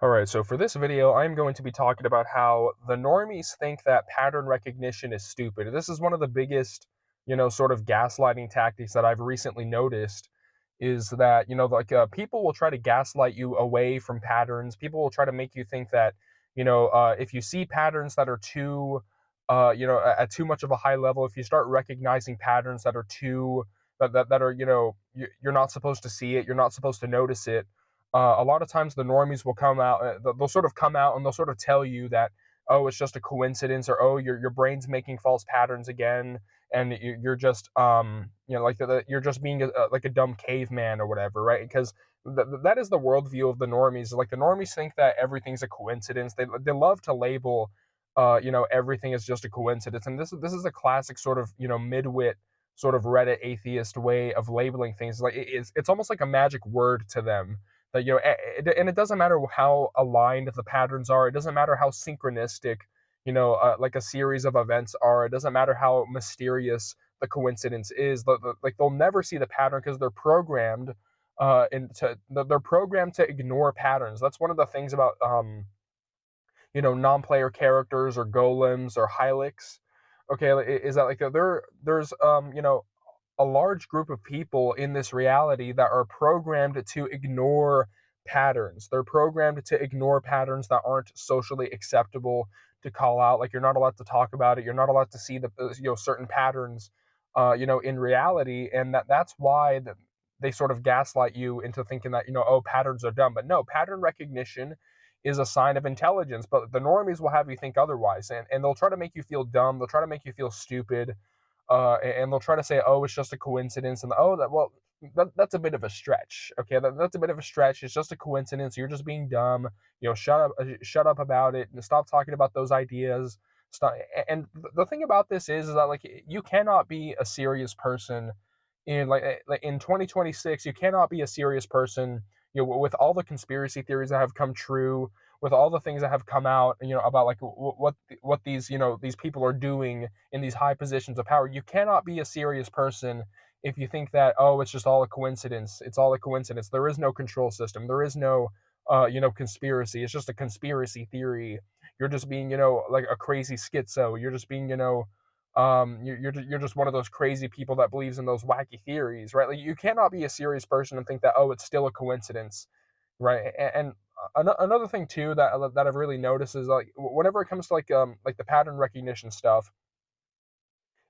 Alright, so for this video, I'm going to be talking about how the normies think that pattern recognition is stupid. This is one of the biggest, sort of gaslighting tactics that I've recently noticed is that, people will try to gaslight you away from patterns. People will try to make you think that, if you see patterns that are too, at too much of a high level, if you start recognizing patterns that are too, that are, you're not supposed to see it, you're not supposed to notice it. A lot of times the normies will come out, they'll sort of come out and they'll sort of tell you that, oh, it's just a coincidence, or oh, your brain's making false patterns again, and you're just, you're just being like a dumb caveman or whatever, right? Because that is the worldview of the normies. Like the normies think that everything's a coincidence. They love to label, everything is just a coincidence, and this is a classic sort of midwit sort of Reddit atheist way of labeling things. Like it's almost like a magic word to them that and it doesn't matter how aligned the patterns are. It doesn't matter how synchronistic like a series of events are. It doesn't matter how mysterious the coincidence is. Like they'll never see the pattern because they're programmed they're programmed to ignore patterns. That's one of the things about non-player characters or golems or hylics. Okay, is that like there's a large group of people in this reality that are programmed to ignore patterns. They're programmed to ignore patterns that aren't socially acceptable to call out. Like you're not allowed to talk about it. You're not allowed to see the certain patterns, in reality, and that's why they sort of gaslight you into thinking that oh, patterns are dumb. But no, pattern recognition is a sign of intelligence. But the normies will have you think otherwise, and they'll try to make you feel dumb. They'll try to make you feel stupid, and they'll try to say, "Oh, it's just a coincidence," and oh, that's a bit of a stretch. Okay, that's a bit of a stretch. It's just a coincidence. You're just being dumb. Shut up about it, and stop talking about those ideas. Stop. And the thing about this is that like you cannot be a serious person in like in 2026. You cannot be a serious person. With all the conspiracy theories that have come true, with all the things that have come out, about like what these these people are doing in these high positions of power. You cannot be a serious person if you think that, oh, it's just all a coincidence. It's all a coincidence. There is no control system. There is no conspiracy. It's just a conspiracy theory. You're just being like a crazy schizo. You're just being you're just one of those crazy people that believes in those wacky theories, right? Like you cannot be a serious person and think that, oh, it's still a coincidence, right? And another thing too that I've really noticed is like whenever it comes to like the pattern recognition stuff,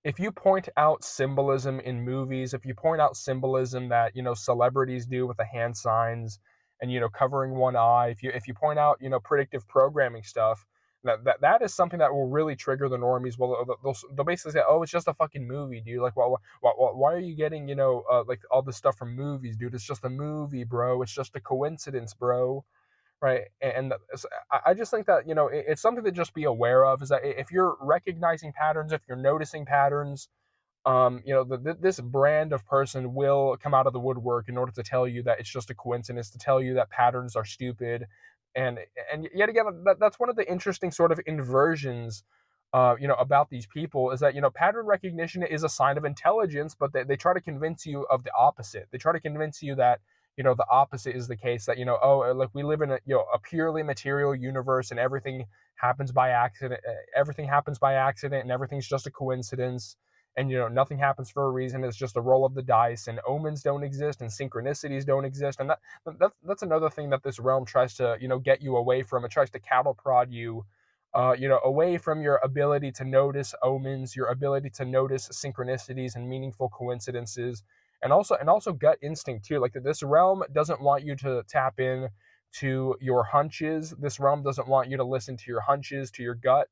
if you point out symbolism in movies, if you point out symbolism that celebrities do with the hand signs and covering one eye, if you point out predictive programming stuff, that is something that will really trigger the normies. Well, they'll basically say, "Oh, it's just a fucking movie, dude. Like, why are you getting like all this stuff from movies, dude? It's just a movie, bro. It's just a coincidence, bro." Right, and I just think that it's something to just be aware of, is that if you're recognizing patterns, if you're noticing patterns, this brand of person will come out of the woodwork in order to tell you that it's just a coincidence, to tell you that patterns are stupid. And yet again, that's one of the interesting sort of inversions about these people, is that pattern recognition is a sign of intelligence, but they try to convince you of the opposite. They try to convince you that the opposite is the case, that oh, like we live in a purely material universe, and everything happens by accident. Everything happens by accident, and everything's just a coincidence, and nothing happens for a reason. It's just a roll of the dice, and omens don't exist, and synchronicities don't exist. And that's another thing that this realm tries to get you away from. It tries to cattle prod you away from your ability to notice omens, your ability to notice synchronicities and meaningful coincidences, and also gut instinct too. Like this realm doesn't want you to tap in to your hunches. This realm doesn't want you to listen to your hunches, to your gut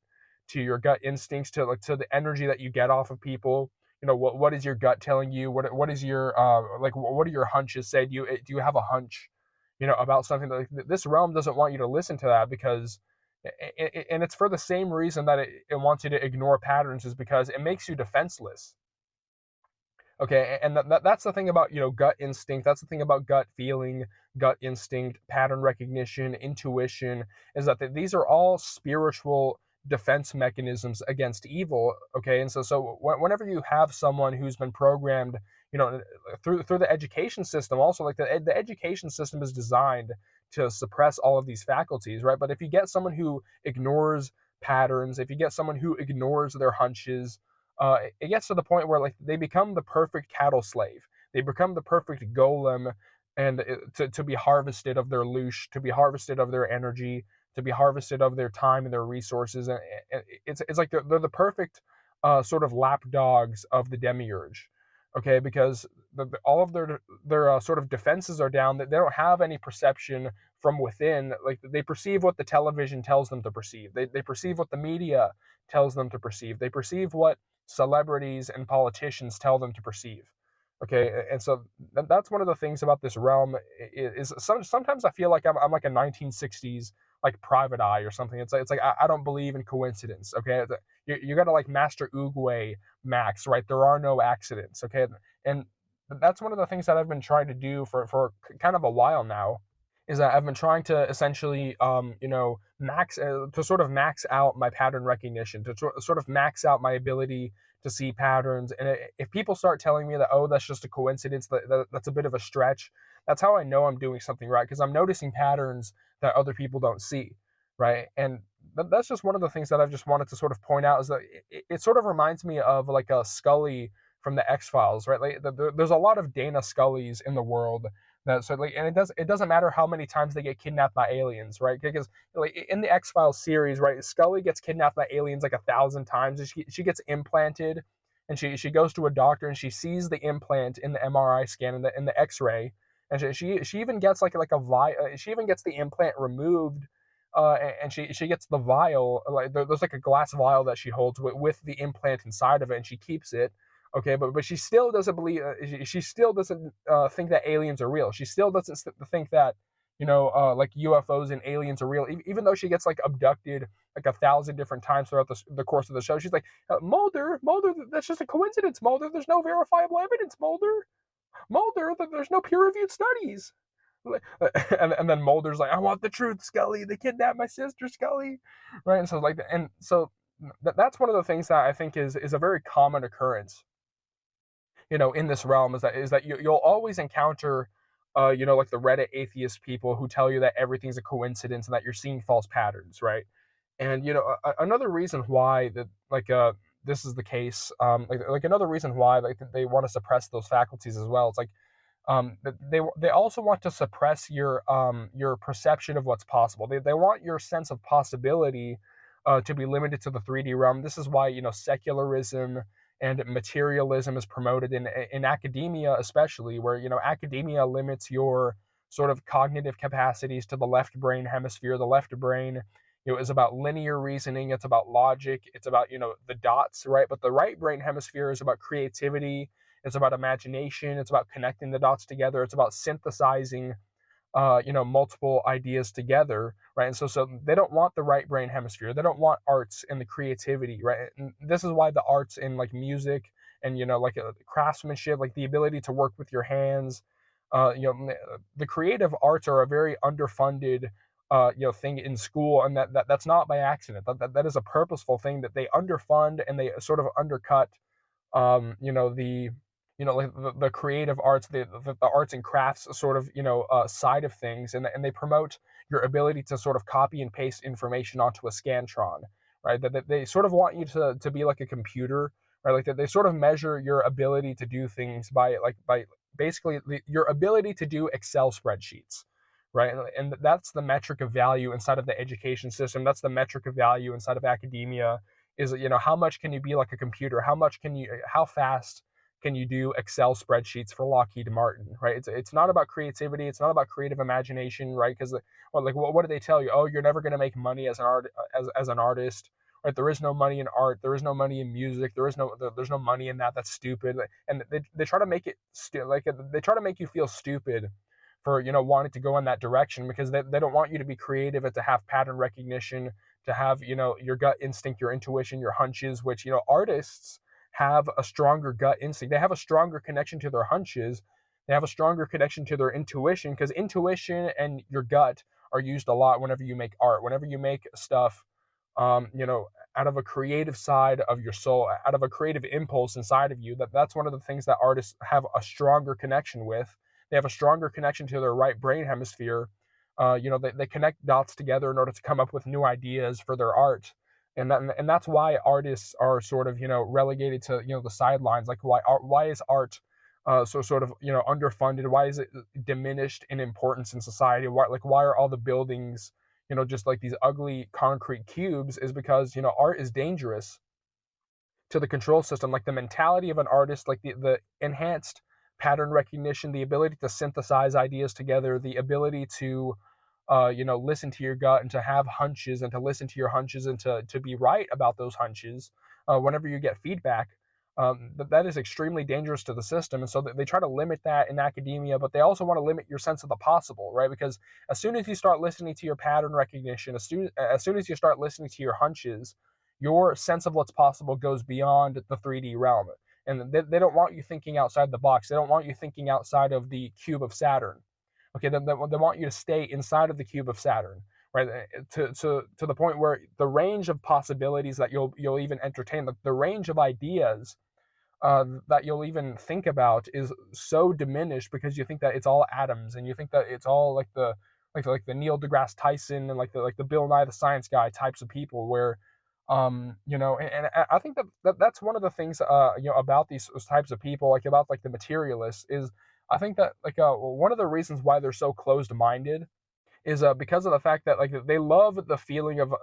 instincts, to the energy that you get off of people. What is your gut telling you? What is your what do your hunches say? Do you have a hunch about something? Like this realm doesn't want you to listen to that, because and it's for the same reason that it wants you to ignore patterns, is because it makes you defenseless. Okay, and that's the thing about gut instinct. That's the thing about gut feeling, gut instinct, pattern recognition, intuition, is that these are all spiritual defense mechanisms against evil. Okay, and so whenever you have someone who's been programmed, through the education system, also like the education system is designed to suppress all of these faculties, right? But if you get someone who ignores patterns, if you get someone who ignores their hunches, it gets to the point where like they become the perfect cattle slave. They become the perfect golem, and to be harvested of their loosh, to be harvested of their energy, to be harvested of their time and their resources. And it's like they're the perfect sort of lap dogs of the demiurge. Okay, because all of their sort of defenses are down. That they don't have any perception from within. Like they perceive what the television tells them to perceive. They perceive what the media tells them to perceive. They perceive what celebrities and politicians tell them to perceive. Okay, and so that's one of the things about this realm is sometimes I feel like I'm like a 1960s like Private Eye or something. It's like I don't believe in coincidence. Okay, you got to like Master Oogway Max, right? There are no accidents. Okay, and that's one of the things that I've been trying to do for kind of a while now, is that I've been trying to essentially max to sort of max out my pattern recognition, to sort of max out my ability to see patterns. And if people start telling me that, oh, that's just a coincidence, that's a bit of a stretch, that's how I know I'm doing something right, because I'm noticing patterns that other people don't see, right? And that's just one of the things that I've just wanted to sort of point out, is that it sort of reminds me of like a Scully from the X-Files, right? Like there's a lot of Dana Scullys in the world. That, so like, and it doesn't matter how many times they get kidnapped by aliens, right? Because like in the X-Files series, right, Scully gets kidnapped by aliens like 1,000 times, and she gets implanted, and she goes to a doctor, and she sees the implant in the MRI scan, in the X-ray, and she even gets like a vial. She even gets the implant removed, and she gets the vial. Like there's like a glass vial that she holds with the implant inside of it, and she keeps it. Okay, but she still doesn't believe. She still doesn't think that aliens are real. She still doesn't think that like UFOs and aliens are real. Even though she gets like abducted like 1,000 different times throughout the course of the show, she's like, Mulder, that's just a coincidence. Mulder, there's no verifiable evidence. Mulder, there's no peer-reviewed studies. And then Mulder's like, I want the truth, Scully. They kidnapped my sister, Scully, right? And so like, and so that's one of the things that I think is a very common occurrence, in this realm, is that you'll always encounter, like the Reddit atheist people who tell you that everything's a coincidence and that you're seeing false patterns, right? And another reason why that like this is the case, like another reason why like they want to suppress those faculties as well. It's like they also want to suppress your perception of what's possible. They want your sense of possibility to be limited to the 3D realm. This is why secularism and materialism is promoted in academia, especially, where academia limits your sort of cognitive capacities to the left brain hemisphere. The left brain is about linear reasoning, it's about logic, it's about the dots, right? But the right brain hemisphere is about creativity, it's about imagination, it's about connecting the dots together, it's about synthesizing multiple ideas together, right? And so they don't want the right brain hemisphere. They don't want arts and the creativity, right? And this is why the arts in like music and like craftsmanship, like the ability to work with your hands, the creative arts are a very underfunded thing in school, and that's not by accident. That is a purposeful thing that they underfund, and they sort of undercut the like the creative arts, the arts and crafts sort of side of things, and they promote your ability to sort of copy and paste information onto a scantron, right? That they sort of want you to be like a computer, right? Like that they sort of measure your ability to do things by basically your ability to do Excel spreadsheets, right? And that's the metric of value inside of the education system. That's the metric of value inside of academia. Is how much can you be like a computer? How fast can you do Excel spreadsheets for Lockheed Martin, right? It's not about creativity. It's not about creative imagination, right? Because what do they tell you? Oh, you're never going to make money as an artist, right? There is no money in art. There is no money in music. There's no money in that. That's stupid. And they try to make it they try to make you feel stupid for wanting to go in that direction, because they don't want you to be creative and to have pattern recognition, to have your gut instinct, your intuition, your hunches, which artists have a stronger gut instinct. They have a stronger connection to their hunches. They have a stronger connection to their intuition, because intuition and your gut are used a lot whenever you make art, whenever you make stuff, out of a creative side of your soul, out of a creative impulse inside of you. That's one of the things that artists have a stronger connection with. They have a stronger connection to their right brain hemisphere, they connect dots together in order to come up with new ideas for their art. And that's why artists are sort of relegated to the sidelines. Like why is art so sort of underfunded? Why is it diminished in importance in society? Why are all the buildings just like these ugly concrete cubes? Is because art is dangerous to the control system. Like the mentality of an artist, like the enhanced pattern recognition, the ability to synthesize ideas together, the ability to listen to your gut and to have hunches and to listen to your hunches and to be right about those hunches whenever you get feedback. That is extremely dangerous to the system, and so they try to limit that in academia, but they also want to limit your sense of the possible, right? Because as soon as you start listening to your pattern recognition, as soon as you start listening to your hunches, your sense of what's possible goes beyond the 3D realm. And they don't want you thinking outside the box. They don't want you thinking outside of the cube of Saturn. Okay, they want you to stay inside of the cube of Saturn, right? To the point where the range of possibilities that you'll even entertain, the range of ideas that you'll even think about is so diminished because you think that it's all atoms and you think that it's all like the Neil deGrasse Tyson and like the Bill Nye the Science Guy types of people where and I think that's one of the things about these types of people, like about like the materialists, is I think that one of the reasons why they're so closed minded is because of the fact that like they love the feeling of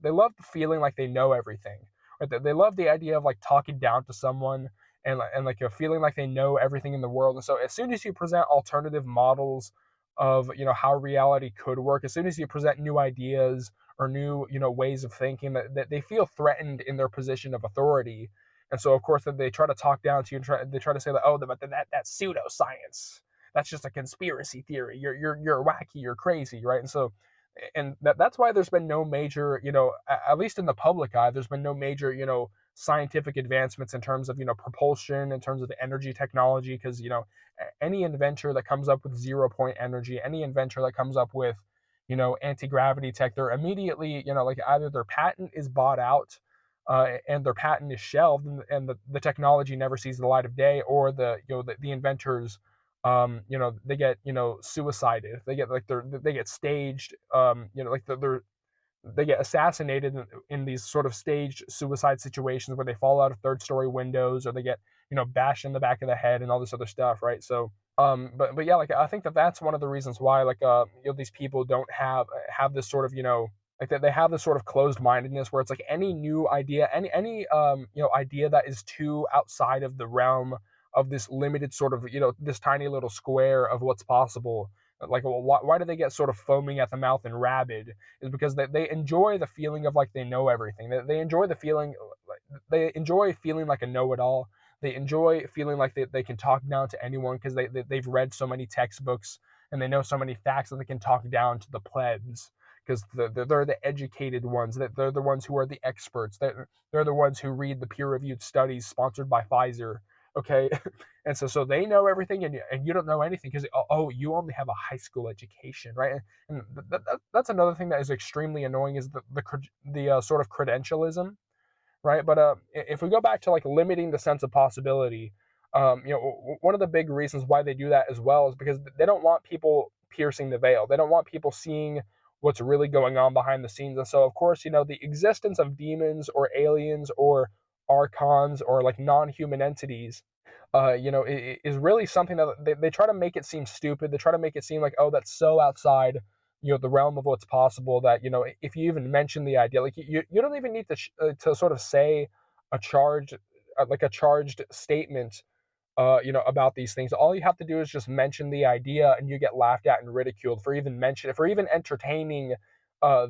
they love the feeling like they know everything. Right? They love the idea of like talking down to someone and like a feeling like they know everything in the world. And so as soon as you present alternative models of how reality could work, as soon as you present new ideas or new ways of thinking, that they feel threatened in their position of authority. And so of course they try to talk down to you and they try to say that, oh, but that's pseudoscience, that's just a conspiracy theory. You're wacky. You're crazy, right? And so, and that's why there's been no major, at least in the public eye, there's been no major, scientific advancements in terms of propulsion, in terms of energy technology, because any inventor that comes up with 0 point energy, any inventor that comes up with anti-gravity tech, they're immediately like either their patent is bought out and their patent is shelved and the technology never sees the light of day, or the inventors they get suicided, they get they get staged, like they get assassinated in these sort of staged suicide situations where they fall out of third story windows or they get bashed in the back of the head and all this other stuff, right? So but yeah, like I think that's one of the reasons why like these people don't have this sort of like that they have this sort of closed mindedness where it's like any new idea, any idea that is too outside of the realm of this limited sort of this tiny little square of what's possible. Like, well, why do they get sort of foaming at the mouth and rabid? Is because they enjoy the feeling of like they know everything. They enjoy the feeling, they enjoy feeling like a know-it-all. They enjoy feeling like they can talk down to anyone because they've read so many textbooks and they know so many facts that they can talk down to the plebs because they're the educated ones. That they're the ones who are the experts. They're the ones who read the peer-reviewed studies sponsored by Pfizer. Okay, and so they know everything, and you don't know anything because you only have a high school education, right? And that's another thing that is extremely annoying is the sort of credentialism, right? But if we go back to like limiting the sense of possibility, one of the big reasons why they do that as well is because they don't want people piercing the veil. They don't want people seeing what's really going on behind the scenes. And so, of course, the existence of demons or aliens or archons or like non-human entities is really something that they try to make it seem stupid. They try to make it seem like, oh, that's so outside the realm of what's possible that if you even mention the idea, like you don't even need to sort of say a charged like a charged statement about these things. All you have to do is just mention the idea, and you get laughed at and ridiculed for even entertaining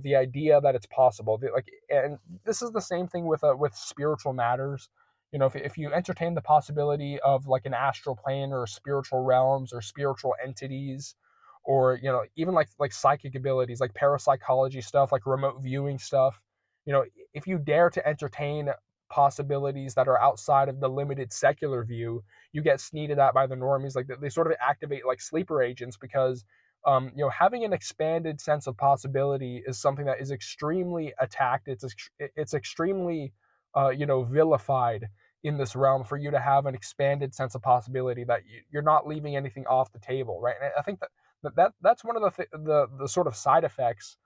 the idea that it's possible. Like, and this is the same thing with spiritual matters. If you entertain the possibility of like an astral plane or spiritual realms or spiritual entities, or even like psychic abilities, like parapsychology stuff, like remote viewing stuff, if you dare to entertain possibilities that are outside of the limited secular view, you get sneered at by the normies. Like they sort of activate like sleeper agents because having an expanded sense of possibility is something that is extremely attacked. It's extremely vilified in this realm for you to have an expanded sense of possibility that you're not leaving anything off the table, right? And I think that's one of the sort of side effects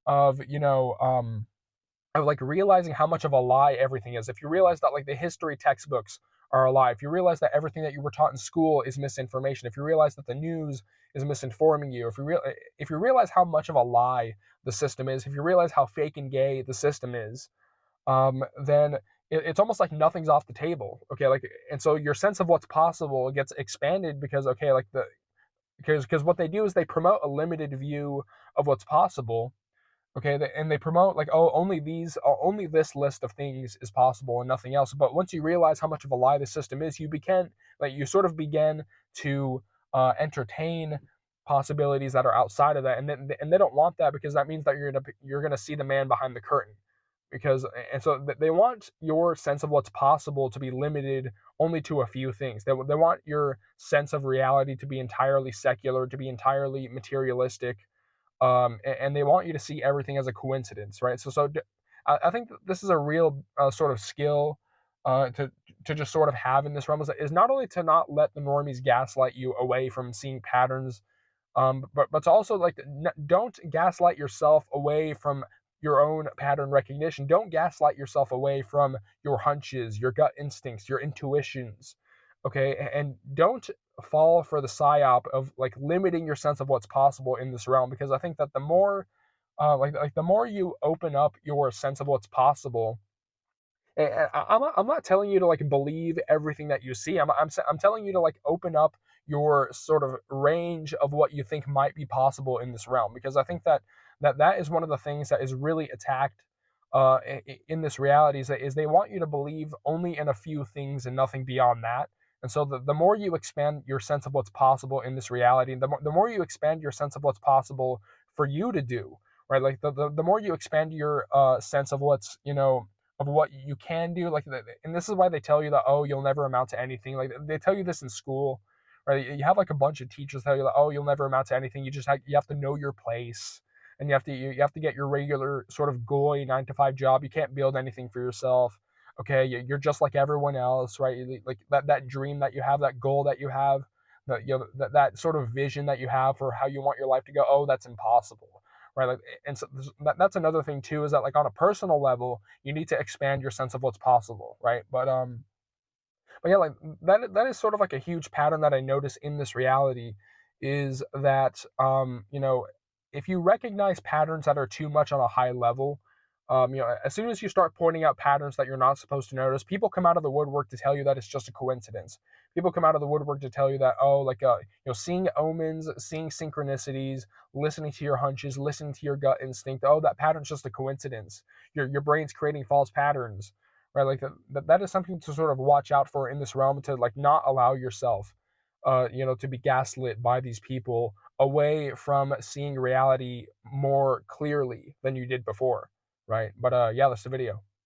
of, of like realizing how much of a lie everything is. If you realize that like the history textbooks are a lie, if you realize that everything that you were taught in school is misinformation, if you realize that the news is misinforming you, if you realize how much of a lie the system is, if you realize how fake and gay the system is, then it's almost like nothing's off the table. Okay, like, and so your sense of what's possible gets expanded because, okay, like the because what they do is they promote a limited view of what's possible. Okay, and they promote like, oh, only this list of things is possible and nothing else. But once you realize how much of a lie the system is, you sort of begin to entertain possibilities that are outside of that, and they don't want that because that means that you're gonna see the man behind the curtain. Because and so they want your sense of what's possible to be limited only to a few things. They want your sense of reality to be entirely secular, to be entirely materialistic, and they want you to see everything as a coincidence, right? I think that this is a real sort of skill to just sort of have in this realm is not only to not let the normies gaslight you away from seeing patterns, but to also like don't gaslight yourself away from your own pattern recognition. Don't gaslight yourself away from your hunches, your gut instincts, your intuitions. Okay, and don't fall for the psyop of like limiting your sense of what's possible in this realm, because I think that the more like the more you open up your sense of what's possible, I'm not telling you to like believe everything that you see. I'm telling you to like open up your sort of range of what you think might be possible in this realm, because I think that is one of the things that is really attacked in this reality is they want you to believe only in a few things and nothing beyond that. And so the more you expand your sense of what's possible in this reality, the more you expand your sense of what's possible for you to do, right? Like the more you expand your sense of what's, of what you can do, like, and this is why they tell you that, oh, you'll never amount to anything. Like they tell you this in school, right? You have like a bunch of teachers tell you that, oh, you'll never amount to anything. You have to know your place, and you have to get your regular sort of goy 9 to 5 job. You can't build anything for yourself. Okay, you're just like everyone else, right? Like that dream that you have, that goal that you have, that sort of vision that you have for how you want your life to go. Oh, that's impossible, right? Like, and so that's another thing too, is that like on a personal level, you need to expand your sense of what's possible, right? But yeah, like that is sort of like a huge pattern that I notice in this reality, is that if you recognize patterns that are too much on a high level, as soon as you start pointing out patterns that you're not supposed to notice, people come out of the woodwork to tell you that it's just a coincidence. People come out of the woodwork to tell you that, oh, like seeing omens, seeing synchronicities, listening to your hunches, listening to your gut instinct, oh, that pattern's just a coincidence. Your brain's creating false patterns, right? Like that is something to sort of watch out for in this realm, to like not allow yourself to be gaslit by these people away from seeing reality more clearly than you did before, right? But yeah, that's the video.